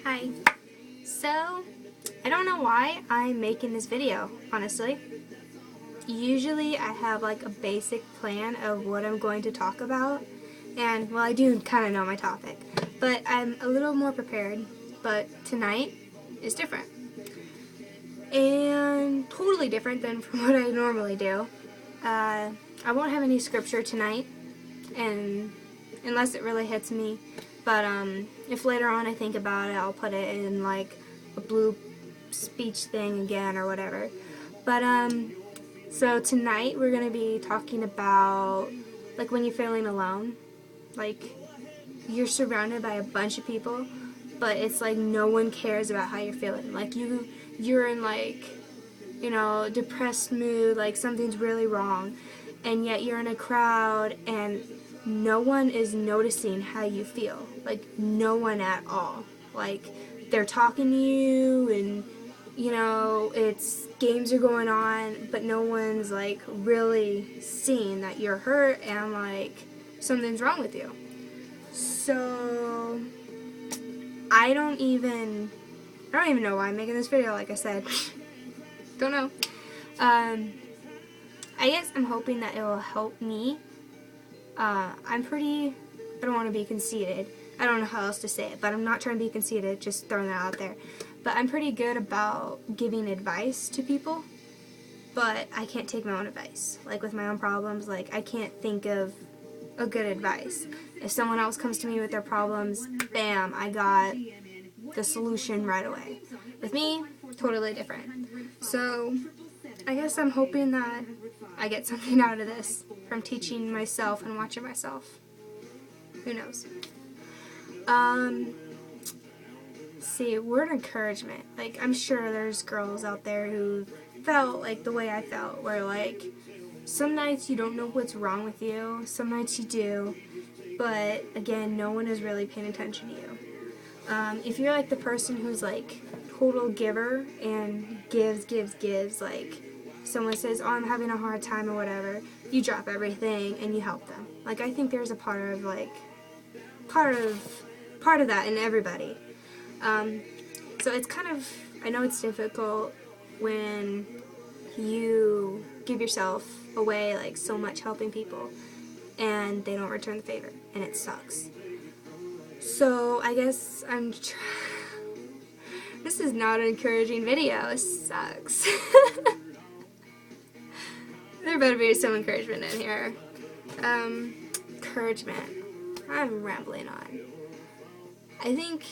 Hi. So, I don't know why I'm making this video, honestly. Usually I have like a basic plan of what I'm going to talk about, and well, I do kind of know my topic, but I'm a little more prepared. But tonight is different, and totally different than from what I normally do. I won't have any scripture tonight, and unless it really hits me. But if later on I think about it, I'll put it in like a blue speech thing again or whatever. But so tonight we're gonna be talking about like when you're feeling alone, like you're surrounded by a bunch of people, but it's like no one cares about how you're feeling. Like you're in like depressed mood, like something's really wrong, and yet you're in a crowd and no one is noticing how you feel. Like no one at all. Like they're talking to you and it's games are going on, but no one's like really seeing that you're hurt and like something's wrong with you. So I don't even know why I'm making this video, like I said. Don't know. I guess I'm hoping that it will help me. I don't want to be conceited. I don't know how else to say it, but I'm not trying to be conceited, just throwing that out there. But I'm pretty good about giving advice to people, but I can't take my own advice. Like with my own problems, like I can't think of a good advice. If someone else comes to me with their problems, bam, I got the solution right away. With me, totally different. So I guess I'm hoping that I get something out of this from teaching myself and watching myself. Who knows? See, word encouragement. Like, I'm sure there's girls out there who felt like the way I felt, where like some nights you don't know what's wrong with you, some nights you do, but again, no one is really paying attention to you. If you're like the person who's like total giver and gives, like someone says, oh, I'm having a hard time or whatever, you drop everything and you help them. Like, I think there's a part of that in everybody. So it's kind of, I know it's difficult when you give yourself away like so much helping people and they don't return the favor, and it sucks. So I guess this is not an encouraging video. It sucks. There better be some encouragement in here. Encouragement. I'm rambling on. I think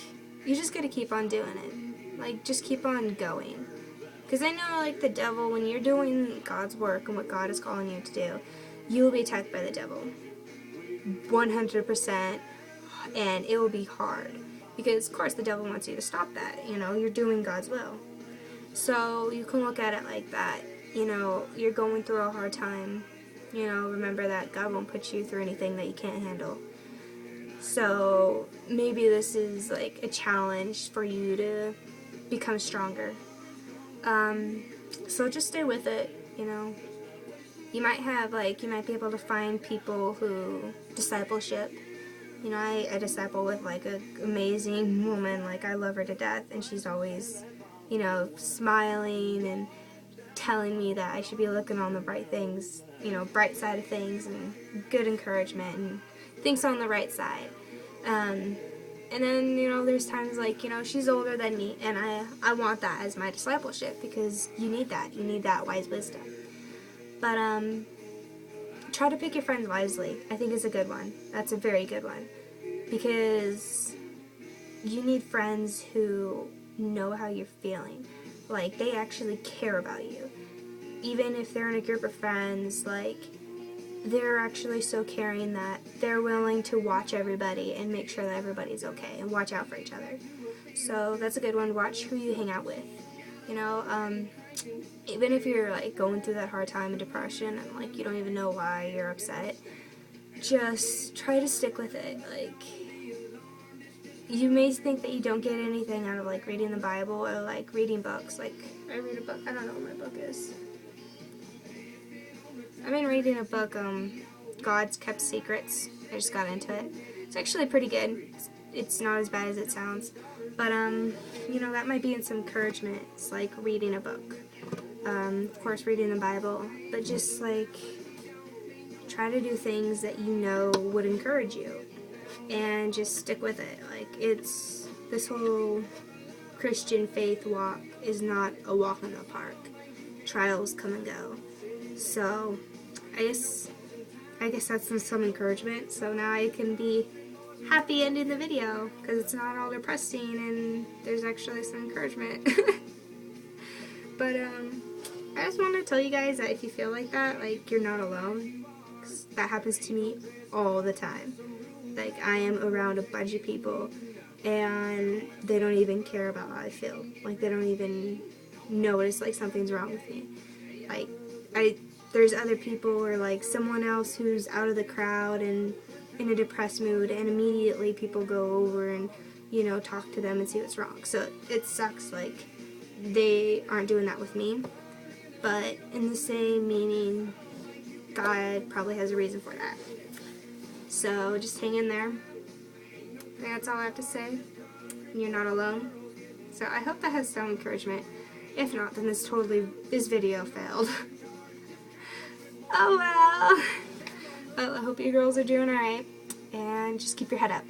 you just gotta keep on doing it. Like, just keep on going. Because I know, like, the devil, when you're doing God's work and what God is calling you to do, you will be attacked by the devil. 100%. And it will be hard. Because, of course, the devil wants you to stop that. You're doing God's will. So you can look at it like that. You're going through a hard time. Remember that God won't put you through anything that you can't handle. So maybe this is like a challenge for you to become stronger. So just stay with it, You might be able to find people who discipleship. I disciple with like an amazing woman, like I love her to death, and she's always, smiling and telling me that I should be looking on the bright things, bright side of things and good encouragement and thinks on the right side. And then, there's times like, she's older than me, and I want that as my discipleship because you need that. You need that wise wisdom. But, try to pick your friends wisely. I think is a good one. That's a very good one. Because you need friends who know how you're feeling. Like, they actually care about you. Even if they're in a group of friends, like, they're actually so caring that they're willing to watch everybody and make sure that everybody's okay and watch out for each other. So that's a good one. Watch who you hang out with. Even if you're like going through that hard time of depression and like you don't even know why you're upset, just try to stick with it. Like, you may think that you don't get anything out of like reading the Bible or like reading books. Like, I read a book, I don't know what my book is. I've been reading a book, God's Kept Secrets. I just got into it. It's actually pretty good. It's it's not as bad as it sounds. But, you know, that might be some encouragement. It's like reading a book. Of course, reading the Bible. But just, like, try to do things that you know would encourage you. And just stick with it. Like, this whole Christian faith walk is not a walk in the park. Trials come and go. So, I guess that's some encouragement. So now I can be happy ending the video, because it's not all depressing and there's actually some encouragement. But I just want to tell you guys that if you feel like that, like, you're not alone. 'Cause that happens to me all the time. Like, I am around a bunch of people and they don't even care about how I feel. Like, they don't even notice like something's wrong with me. Like, there's other people or like someone else who's out of the crowd and in a depressed mood, and immediately people go over and, you know, talk to them and see what's wrong. So it sucks, like, they aren't doing that with me. But in the same meaning, God probably has a reason for that. So just hang in there. I think that's all I have to say. You're not alone. So I hope that has some encouragement. If not, then this video failed. Oh well. Well, I hope you girls are doing alright. And just keep your head up.